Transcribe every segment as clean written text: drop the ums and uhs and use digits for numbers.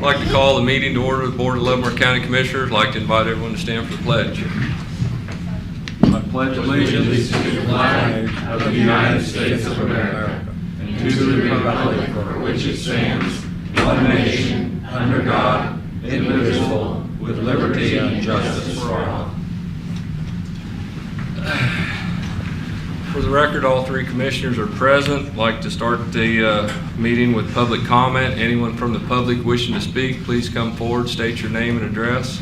I'd like to call the meeting to order of the Board of Leavenworth County Commissioners. I'd like to invite everyone to stand for the pledge. I pledge allegiance to the flag of the United States of America and to the republic for which it stands, one nation, under God, indivisible, with liberty and justice for all. For the record, all three commissioners are present. I'd like to start the meeting with public comment. Anyone from the public wishing to speak, please come forward, state your name and address.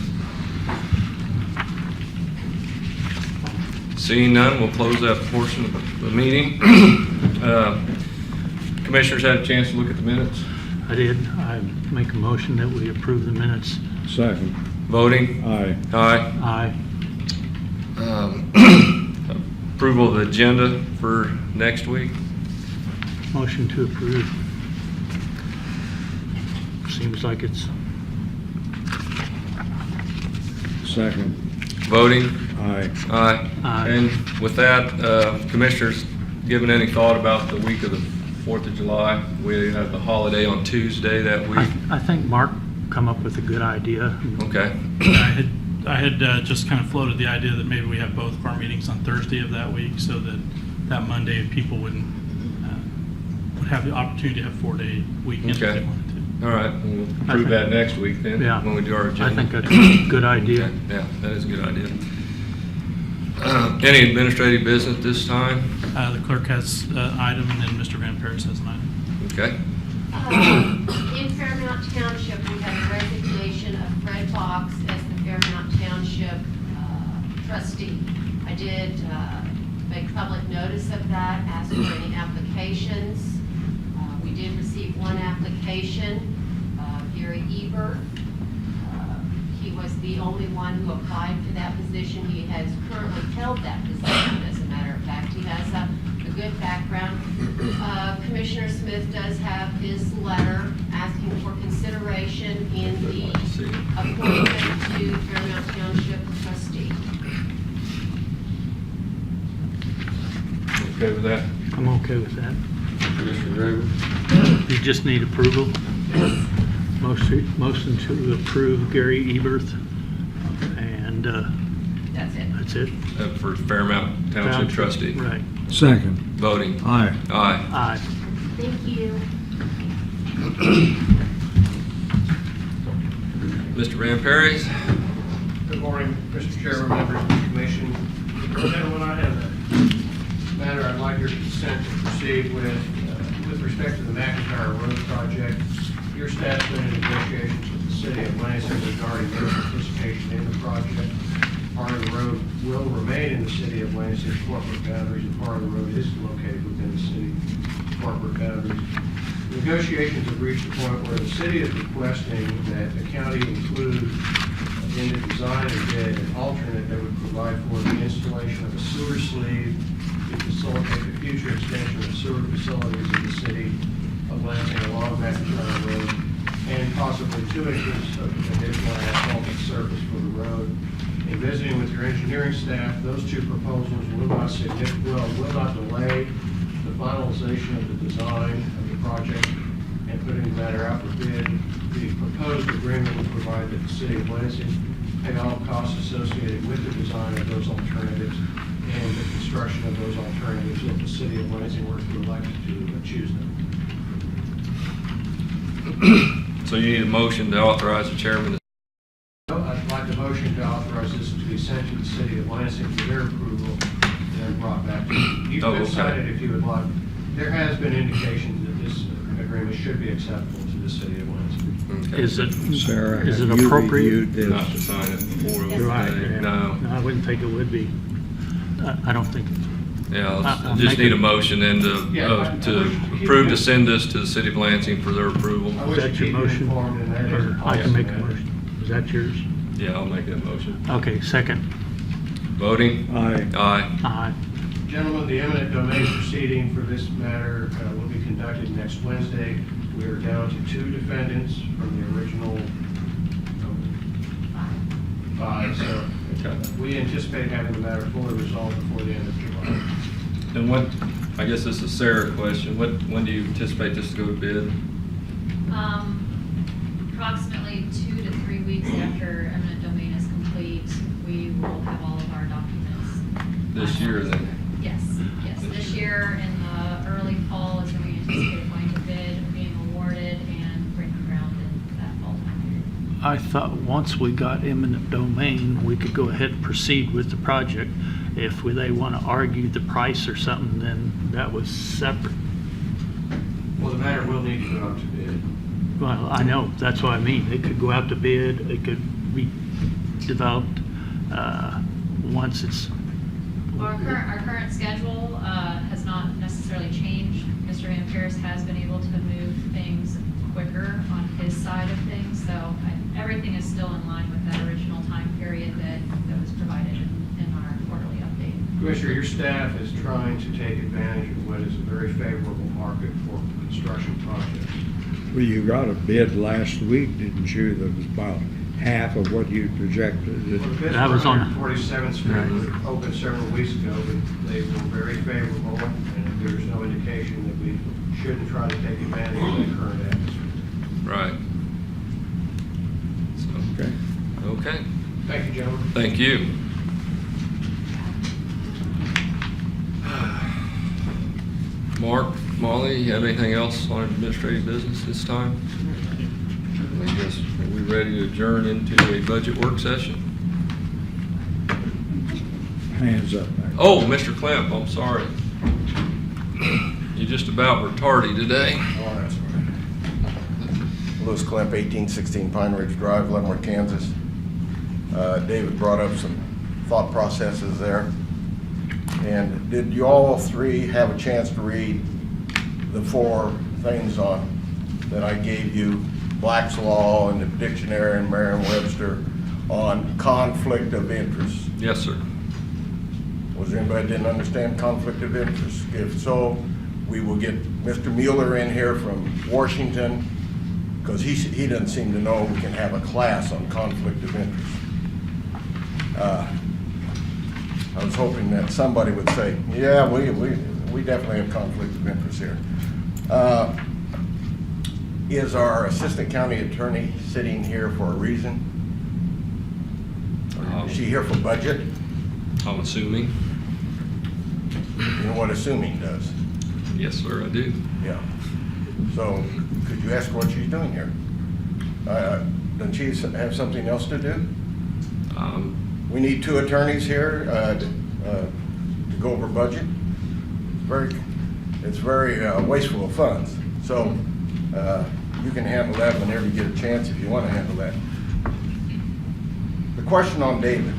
Seeing none, we'll close that portion of the meeting. Commissioners had a chance to look at the minutes? I did. I make a motion that we approve the minutes. Second. Voting? Aye. Aye. Approval of the agenda for next week? Motion to approve. Seems like it's Second. Voting? Aye. Aye. Aye. And with that, commissioners, given any thought about the week of the 4th of July? We have the holiday on Tuesday that week. I think Mark come up with a good idea. Okay. I had just kind of floated the idea that maybe we have both of our meetings on Thursday of that week, so that Monday people would have the opportunity to have 4-day weekend if Okay. they wanted to. All right. We'll approve that next week then, Yeah. when we do our agenda. I think that's a good idea. Okay. Yeah, that is a good idea. Any administrative business this time? The clerk has an item, and then Mr. Van Paris has an item. Okay. In Fairmount Township, we have a resignation of Fred Box as the Fairmount Township trustee. I did make public notice of that, asked for any applications. We did receive one application, Gary Ebert. He was the only one who applied for that position. He has currently held that position, as a matter of fact. He has a good background. Commissioner Smith does have his letter asking for consideration in the appointment to Fairmount Township trustee. Okay with that? I'm okay with that. Commissioner Draper? You just need approval. Motion to approve Gary Eberth, and That's it. that's it. For Fairmount Township trustee. Right. Second. Voting? Aye. Aye. Aye. Thank you. Mr. Van Paris? Good morning, Mr. Chairman, members of the commission. Gentlemen, I have a matter I'd like your consent to proceed with respect to the McIntyre Road project. Your staff's been in negotiations with the city of Lansing regarding their participation in the project. Part of the road will remain in the city of Lansing corporate boundaries, and part of the road is located within the city corporate boundaries. Negotiations have reached a point where the city is requesting that the county include in the design and bid an alternate that would provide for the installation of a sewer sleeve to facilitate the future extension of sewer facilities in the city of Lansing along McIntyre Road, and possibly 2 inches of additional asphalted surface for the road. In visiting with your engineering staff, those two proposals will not delay the finalization of the design of the project and putting the matter out for bid. The proposed agreement would provide that the city of Lansing pay all costs associated with the design of those alternatives and the construction of those alternatives if the city of Lansing were to elect to choose them. So you need a motion to authorize the chairman to... I'd like a motion to authorize this to be sent to the city of Lansing for their approval and then brought back to you. You can sign it if you would like. There has been indications that this agreement should be acceptable to the city of Lansing. Okay. Is it Sarah, is it have you appropriate? reviewed this? Not to sign it before it was Right. today. No. I wouldn't think it would be. I don't think. Yeah, I'll just make need it- a motion then Yeah, to approve to send this to the city of Lansing for their approval. I Is wish that to your keep you motion? informed, and that is Or a I can make a policy matter. motion. Is that yours? Yeah, I'll make that motion. Okay, second. Voting? Aye. Aye. Aye. Gentlemen, the eminent domain proceeding for this matter will be conducted next Wednesday. We are down to 2 defendants from the original 5, so Okay. we anticipate having the matter fully resolved before the end of July. And what, I guess this is a Sarah question, when do you anticipate this to go to bid? approximately 2 to 3 weeks after eminent domain is complete, we will have all of our documents. This year then? Yes, this year in the early fall is when we anticipate going to bid, being awarded, and breaking ground in that fall time period. I thought once we got eminent domain, we could go ahead and proceed with the project. If they want to argue the price or something, then that was separate. Well, the matter will need to go out to bid. Well, I know, that's what I mean. It could go out to bid, it could be developed once it's, Our current schedule has not necessarily changed. Mr. Van Pierce has been able to move things quicker on his side of things, so everything is still in line with that original time period that was provided in our quarterly update. Commissioner, your staff is trying to take advantage of what is a very favorable market for construction projects. Well, you got a bid last week, didn't you, that was about half of what you projected? Well, the bids That was for on- 147th Street was opened several weeks ago, but they were very favorable, and there's no indication that we shouldn't try to take advantage of the current atmosphere. Right. So, Okay. okay, Thank you, gentlemen. thank you. Mark, Molly, you have anything else on administrative business this time? I guess, are we ready to adjourn into a budget work session? Hands up. Mac. Oh, Mr. Klemp, I'm sorry. You just about were tardy today. Oh, that's all right. Louis Klemp, 1816 Pine Ridge Drive, Leavenworth, Kansas. David brought up some thought processes there. And did you all three have a chance to read the 4 things that I gave you, Black's Law and the dictionary and Merriam-Webster, on conflict of interest? Yes, sir. Was there anybody that didn't understand conflict of interest? If so, we will get Mr. Mueller in here from Washington, because he doesn't seem to know we can have a class on conflict of interest. I was hoping that somebody would say, yeah, we definitely have conflict of interest here. Is our assistant county attorney sitting here for a reason? Is she here for budget? I'm assuming. You know what assuming does? Yes, sir, I do. Yeah. So could you ask what she's doing here? Doesn't she have something else to do? We need 2 attorneys here to go over budget. It's very wasteful of funds. So you can handle that whenever you get a chance if you want to handle that. The question on David.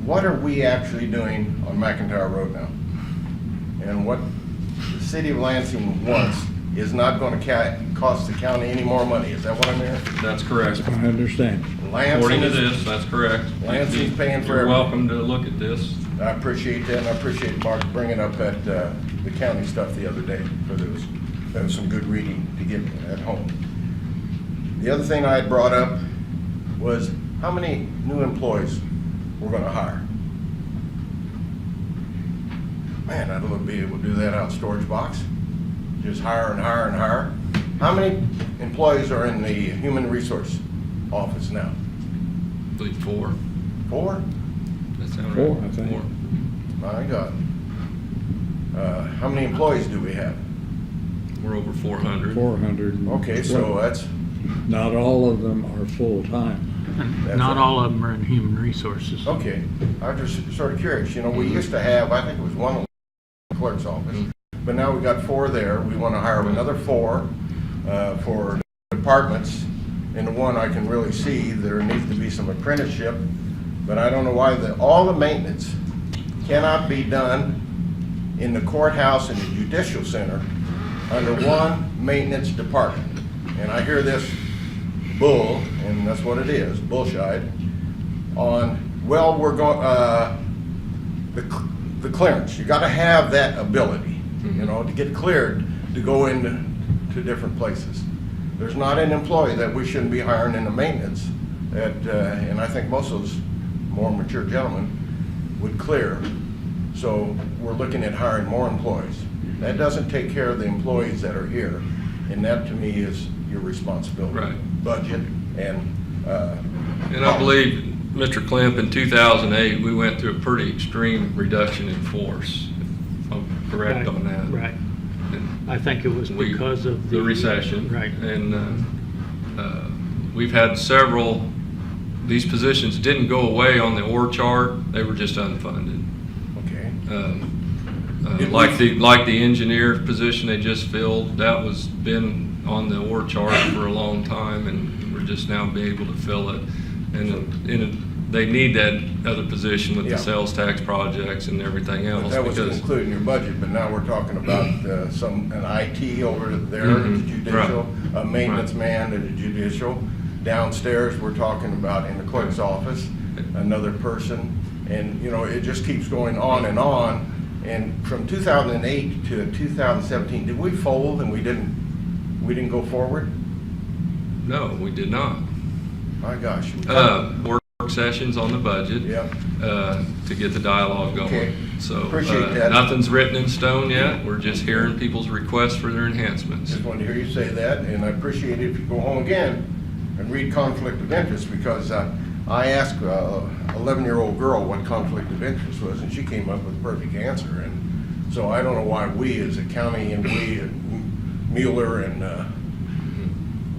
What are we actually doing on McIntyre Road now? And what the city of Lansing wants is not going to cost the county any more money. Is that what I'm hearing? That's correct. I understand. According to Lansing is- this, that's correct. Lansing's paying for You're everything. welcome to look at this. I appreciate that, and I appreciate Mark bringing up that, the county stuff the other day, because that was some good reading to get at home. The other thing I had brought up was how many new employees we're gonna hire. Man, I'd love to be able to do that out of storage box. Just hire and hire and hire. How many employees are in the human resource office now? I believe 4. 4? That sound 4, right? I think. 4. My God. How many employees do we have? We're over 400. 400. Okay, so that's, Not all of them are full-time. and not all of them are in human resources. okay. I'm just sort of curious, you know, we used to have, I think it was 1 in the clerk's office, but now we got 4 there. We want to hire another 4 for departments. And the one I can really see, there needs to be some apprenticeship, but I don't know why all the maintenance cannot be done in the courthouse and the judicial center under one maintenance department. And I hear this bull, and that's what it is, bullshit, on, well, we're going, the clearance. You gotta have that ability, you know, to get cleared to go into different places. There's not an employee that we shouldn't be hiring in the maintenance that, and I think most of those more mature gentlemen would clear. So we're looking at hiring more employees. That doesn't take care of the employees that are here, and that to me is your responsibility. Right. Budget and. And I believe, Mr. Klemp, in 2008, we went through a pretty extreme reduction in force, if I'm correct on that. Right. And I think it was we- because of the recession. Right. And we've had several, these positions didn't go away on the org chart, they were just unfunded. Okay. Like the engineer position they just filled, that was been on the org chart for a long time, and we're just now being able to fill it. And they need that other position with Yeah. the sales tax projects and everything But else. that was because included in your budget, but now we're talking about an IT over there at the Mhm. judicial, Right. a maintenance Right. man at the judicial. Downstairs, we're talking about in the clerk's office, another person. And, you know, it just keeps going on and on. And from 2008 to 2017, did we fold and we didn't go forward? No, we did not. My gosh. Work sessions on the budget. Yep. To get the dialogue going. Okay. So, Appreciate that. nothing's written in stone yet. We're just hearing people's requests for their enhancements. Just wanted to hear you say that, and I appreciate it if you go home again and read conflict of interest, because I asked a 11-year-old girl what conflict of interest was, and she came up with a perfect answer. And so I don't know why we as a county and we and Mueller and the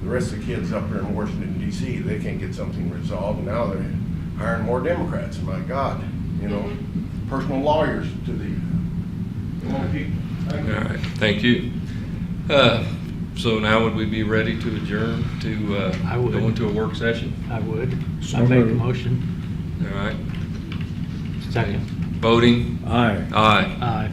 rest of the kids up there in Washington DC, they can't get something resolved. And now they're hiring more Democrats. My God, you know, personal lawyers to the wrong people. Thank you. All right, thank you. So now would we be ready to adjourn to I would. go into a work session? I would. So I make a moved. motion. All right. Second. Voting? Aye. Aye. Aye.